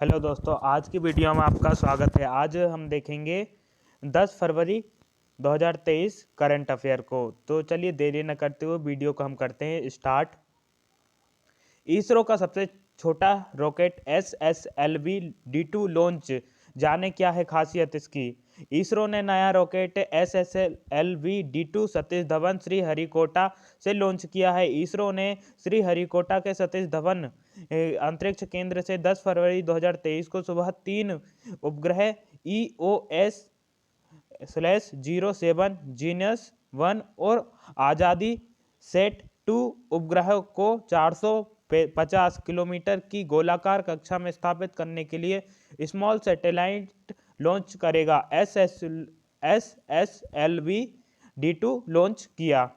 Hello दोस्तों, आज की वीडियो में आपका स्वागत है। आज हम देखेंगे 10 फरवरी 2023 करंट अफेयर को। तो चलिए देरी न करते हुए वीडियो को हम करते हैं स्टार्ट। इसरो का सबसे छोटा रॉकेट SSLV D2 लॉन्च, जाने क्या है खासियत इसकी। इसरो ने नया rocket SSLV D2 Satish Dhawan Sriharikota से लॉन्च किया है। इसरो ने श्रीहरिकोटा के सतीश धवन अंतरिक्ष केंद्र से 10 फरवरी 2023 को सुबह 3 उपग्रह EOS/07 जीनियस 1 और आज़ादी सेट 2 उपग्रह को 450 किलोमीटर की गोलाकार कक्षा में स्थापित करने के लिए स्मॉल सैटेलाइट लॉन्च करेगा। SSLV D2 लॉन्च किया।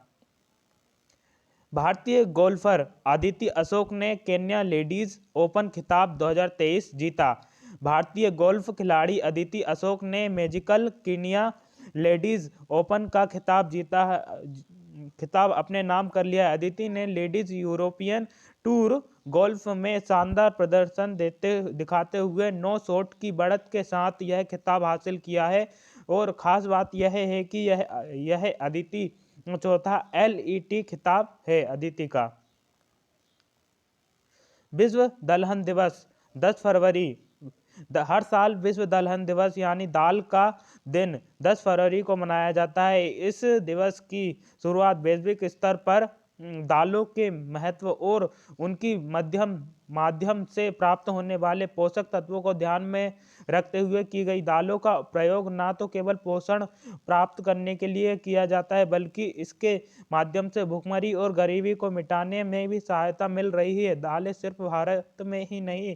भारतीय गोल्फर अदिति अशोक ने केन्या लेडीज ओपन खिताब 2023 जीता। भारतीय गोल्फ खिलाड़ी अदिति अशोक ने मैजिकल केन्या लेडीज ओपन का खिताब अपने नाम कर लिया है। अदिति ने लेडीज यूरोपियन टूर गोल्फ में शानदार प्रदर्शन दिखाते हुए 9 शॉट की बढ़त के साथ यह खिताब हासिल किया है। और ख़ास बात यह है कि यह अदिति चौथा LET खिताब है अदिति का। विश्व दलहन दिवस 10 फरवरी। हर साल विश्व दलहन दिवस यानी दाल का दिन 10 फरवरी को मनाया जाता है। इस दिवस की शुरुआत वैश्विक स्तर पर दालों के महत्व और उनकी माध्यम से प्राप्त होने वाले पोषक तत्वों को ध्यान में रखते हुए की गई। दालों का प्रयोग न तो केवल पोषण प्राप्त करने के लिए किया जाता है, बल्कि इसके माध्यम से भुखमरी और गरीबी को मिटाने में भी सहायता मिल रही है। दालें सिर्फ भारत में ही नहीं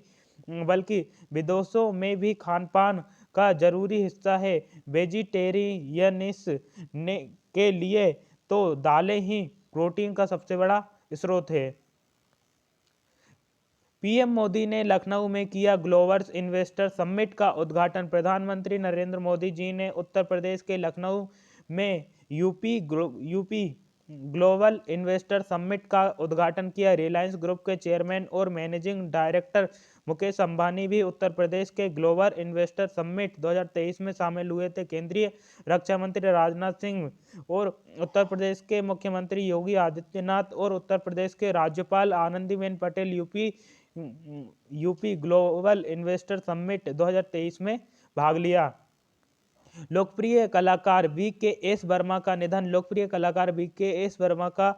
बल्कि विदेशों में भी खानपान का जरूरी हिस्सा है। वेजिटेरियनिस के लिए तो दालें ही प्रोटीन का सबसे बड़ा स्रोत है। पीएम मोदी ने लखनऊ में किया ग्लोबल इन्वेस्टर समिट का उद्घाटन। प्रधानमंत्री नरेंद्र मोदी जी ने उत्तर प्रदेश के लखनऊ में यूपी ग्लोबल इन्वेस्टर समिट का उद्घाटन किया। रिलायंस ग्रुप के चेयरमैन और मैनेजिंग डायरेक्टर मुकेश अंबानी भी उत्तर प्रदेश के ग्लोबल इन्वेस्टर समिट 2023 में शामिल हुए थे। केंद्रीय रक्षा मंत्री राजनाथ सिंह और उत्तर प्रदेश के मुख्यमंत्री योगी आदित्यनाथ और उत्तर प्रदेश के राज्यपाल Anandiben Patel UP global investor summit 2023 में भाग लिया। लोकप्रिय कलाकार VKS वर्मा का निधन। लोकप्रिय कलाकार VKS वर्मा का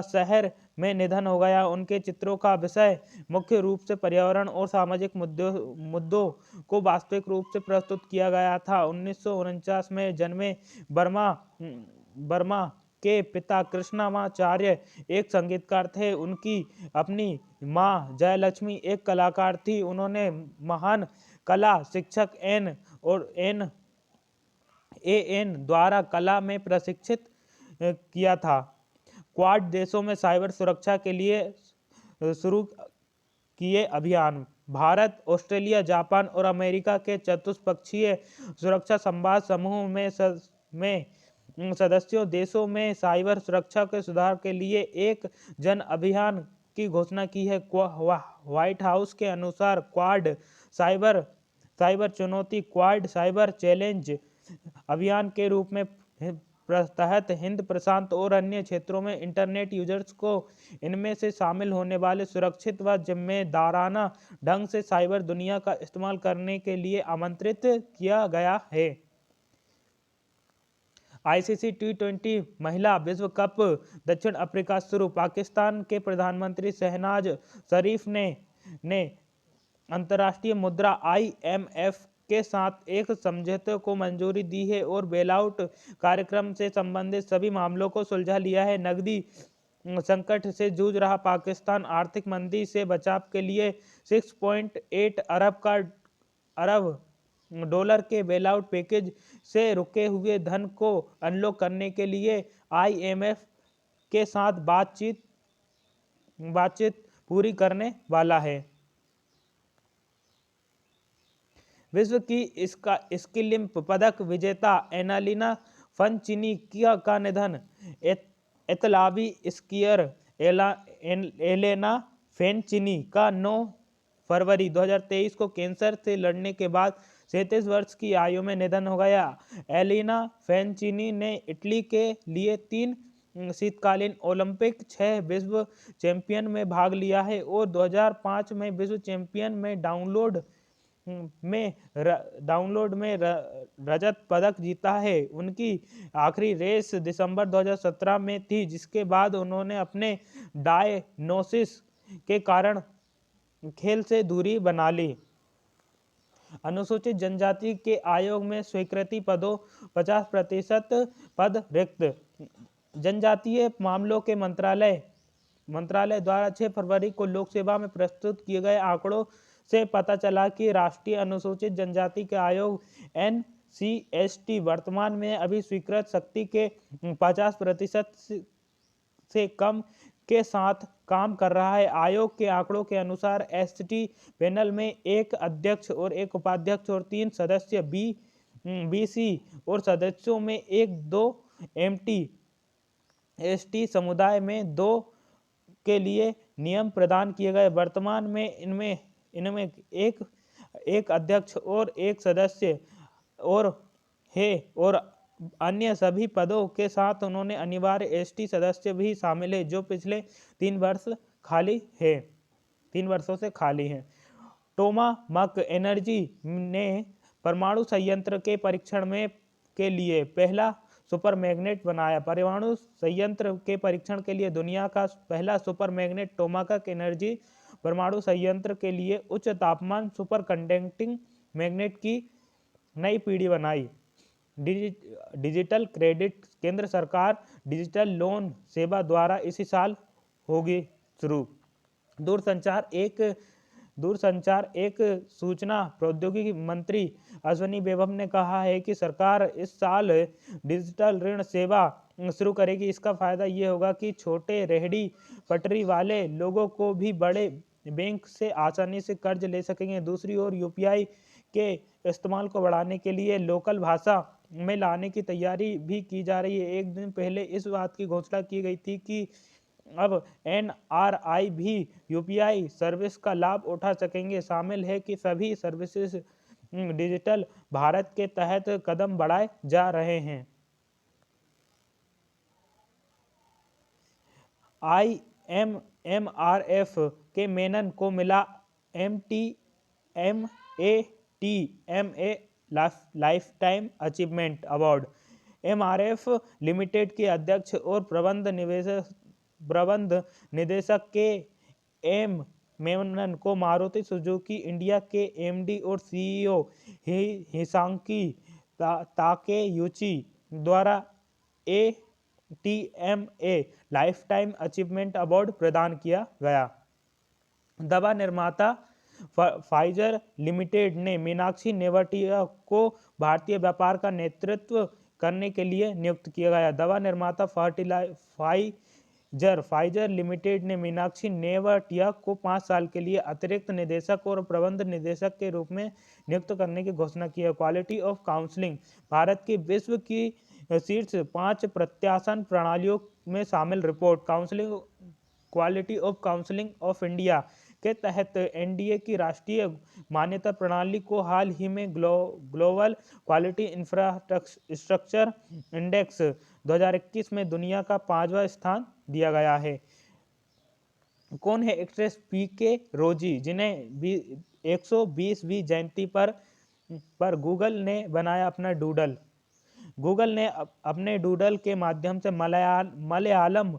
शहर में निधन हो गया। उनके चित्रों का विषय मुख्य रूप से पर्यावरण और सामाजिक मुद्दों को वास्तविक रूप से प्रस्तुत किया गया था। 1949 में जन्मे वर्मा के पिता कृष्णमाचार्य एक संगीतकार थे। उनकी अपनी मां जयलक्ष्मी एक कलाकार थी। उन्होंने महान कला शिक्षक AN द्वारा कला में प्रशिक्षित किया था। क्वाड देशों में साइबर सुरक्षा के लिए शुरू किए अभियान। भारत, ऑस्ट्रेलिया, जापान और अमेरिका के चतुष्पक्षीय सुरक्षा संवाद समूह में सदस्यों देशों में साइबर सुरक्षा के सुधार के लिए एक जन अभियान की घोषणा की है। व्हाइट हाउस के अनुसार क्वाड साइबर चुनौती क्वाड साइबर चैलेंज अभियान के रूप में तहत हिंद प्रशांत और अन्य क्षेत्रों में इंटरनेट यूजर्स को इनमें से शामिल होने वाले सुरक्षित व जिम्मेदाराना ढंग से साइबर दुनिया का इस्तेमाल करने के लिए आमंत्रित किया गया है। ICC T20 महिला विश्व कप दक्षिण अफ्रीका शुरू। पाकिस्तान के प्रधानमंत्री शहनाज शरीफ ने अंतर्राष्ट्रीय मुद्रा IMF के साथ एक समझौते को मंजूरी दी है और बेलआउट कार्यक्रम से संबंधित सभी मामलों को सुलझा लिया है। नकदी संकट से जूझ रहा पाकिस्तान आर्थिक मंदी से बचाव के लिए 6.8 अरब डॉलर के बेलआउट पैकेज से रुके हुए धन को अनलॉक करने के लिए IMF के साथ बातचीत पूरी करने वाला है। विश्व की स्कीलिंग पदक विजेता एनालिना फनचिनी का निधन। इतालवी स्कीयर एलेना फेनचिनी का 9 फरवरी 2023 को कैंसर से लड़ने के बाद 37 वर्ष की आयु में निधन हो गया। एलिना फेंचिनी ने इटली के लिए 3 शीतकालीन ओलंपिक, 6 विश्व चैंपियन में भाग लिया है और 2005 में विश्व चैंपियन में डाउनलोड में रजत पदक जीता है। उनकी आखिरी रेस दिसंबर 2017 में थी, जिसके बाद उन्होंने अपने डायग्नोसिस के कारण खेल से दूरी बना ली। अनुसूचित जनजाति के आयोग में स्वीकृति पदों 50% पद रिक्त। जनजातीय मामलों के मंत्रालय द्वारा 6 फरवरी को लोक सेवा में प्रस्तुत किए गए आंकड़ों से पता चला कि राष्ट्रीय अनुसूचित जनजाति के आयोग NCST वर्तमान में अभी स्वीकृत शक्ति के 50% से कम के साथ काम कर रहा है। आयोग के आंकड़ों के अनुसार ST पैनल में एक अध्यक्ष और एक उपाध्यक्ष और 3 सदस्य BC और सदस्यों में 1-2 MT, ST समुदाय में 2 के लिए नियम प्रदान किए गए। वर्तमान में इनमें एक अध्यक्ष और एक सदस्य और अन्य सभी पदों के साथ उन्होंने अनिवार्य ST सदस्य भी शामिल है, जो पिछले 3 वर्षों से खाली हैं। टोमामक एनर्जी ने परमाणु संयंत्र के परीक्षण के लिए पहला सुपर मैग्नेट बनाया। परमाणु संयंत्र के परीक्षण के लिए दुनिया का पहला सुपर मैग्नेट टोमामक एनर्जी परमाणु संयंत्र के लिए उच्च तापमान सुपर कंडक्टिंग मैग्नेट की नई पीढ़ी बनाई। डिजिटल क्रेडिट केंद्र सरकार डिजिटल लोन सेवा द्वारा इसी साल होगी शुरू। दूरसंचार एक सूचना प्रौद्योगिकी मंत्री अश्विनी वैभव ने कहा है कि सरकार इस साल डिजिटल ऋण सेवा शुरू करेगी। इसका फायदा ये होगा कि छोटे रेहड़ी पटरी वाले लोगों को भी बड़े बैंक से आसानी से कर्ज ले सकेंगे। दूसरी ओर UPI के इस्तेमाल को बढ़ाने के लिए लोकल भाषा में लाने की तैयारी भी की जा रही है। एक दिन पहले इस बात की घोषणा की गई थी कि अब NRI भी UPI सर्विस का लाभ उठा सकेंगे। शामिल है कि सभी सर्विसेज डिजिटल भारत के तहत कदम बढ़ाए जा रहे हैं। IMMRF के मेनन को मिला MATMA lifetime achievement award. MRF limited के अध्यक्ष और प्रबंध निदेशक के एम मेनन को मारुति सुजुकी इंडिया के MD और CEO हिसांकी ताकेयुची द्वारा ATMA लाइफटाइम अचीवमेंट अवार्ड प्रदान किया गया। दवा निर्माता फाइजर लिमिटेड ने मीनाक्षी नेवटिया को भारतीय व्यापार का नेतृत्व करने के लिए नियुक्त किया गया। दवा निर्माता फाइजर लिमिटेड ने मीनाक्षी नेवटिया को 5 साल के लिए अतिरिक्त निदेशक और प्रबंध निदेशक के रूप में नियुक्त करने की घोषणा की है। क्वालिटी ऑफ काउंसलिंग भारत की विश्व की शीर्ष 5 प्रत्याशन प्रणालियों में शामिल report. Quality of counselling of India के तहत NDA की राष्ट्रीय मान्यता प्रणाली को हाल ही में ग्लोबल क्वालिटी इंफ्रास्ट्रक्चर इंडेक्स 2021 में दुनिया का 5वां स्थान दिया गया है। कौन है एक्ट्रेस PK रोजी, जिन्हें 120वीं जयंती पर गूगल ने बनाया अपना डूडल। गूगल ने अपने डूडल के माध्यम से मलयालम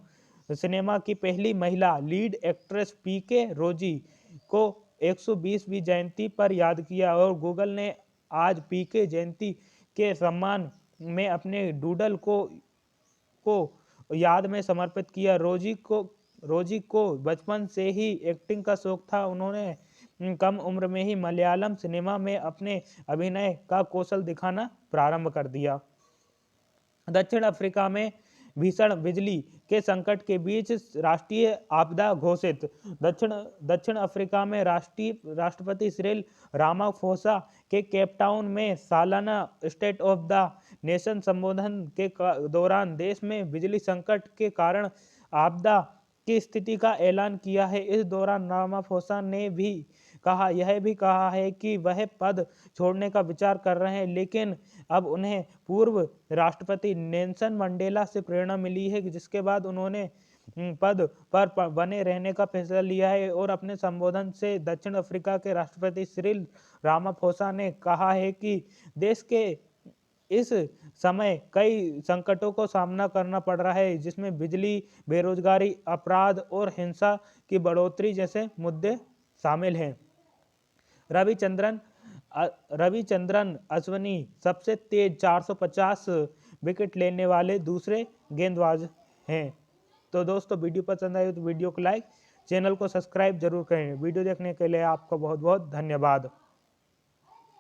सिनेमा की पहली महिला लीड एक्ट्रेस PK रोजी को 120वीं जयंती पर याद किया और गूगल ने आज PK जयंती के सम्मान में अपने डूडल को याद में समर्पित किया। रोजी को बचपन से ही एक्टिंग का शौक था। उन्होंने कम उम्र में ही मलयालम सिनेमा में अपने अभिनय का कौशल दिखाना प्रारंभ कर दिया। दक्षिण अफ्रीका में भीषण बिजली के संकट के बीच राष्ट्रीय आपदा घोषित। दक्षिण अफ्रीका में राष्ट्रपति सिरिल रामाफोसा के केपटाउन में सालाना स्टेट ऑफ द नेशन संबोधन के दौरान देश में बिजली संकट के कारण आपदा की स्थिति का ऐलान किया है। इस दौरान रामाफोसा ने भी यह भी कहा है कि वह पद छोड़ने का विचार कर रहे हैं, लेकिन अब उन्हें पूर्व राष्ट्रपति नेल्सन मंडेला से प्रेरणा मिली है, जिसके बाद उन्होंने पद पर बने रहने का फैसला लिया है। और अपने संबोधन से दक्षिण अफ्रीका के राष्ट्रपति सिरिल रामाफोसा ने कहा है कि देश के इस समय कई संकटों को सामना करना पड़ रहा है, जिसमें बिजली, बेरोजगारी, अपराध और हिंसा की बढ़ोतरी जैसे मुद्दे शामिल हैं। रविचंद्रन अश्विनी सबसे तेज 450 विकेट लेने वाले दूसरे गेंदबाज हैं। तो दोस्तों, वीडियो पसंद आए तो वीडियो को लाइक, चैनल को सब्सक्राइब जरूर करें। वीडियो देखने के लिए आपका बहुत बहुत धन्यवाद।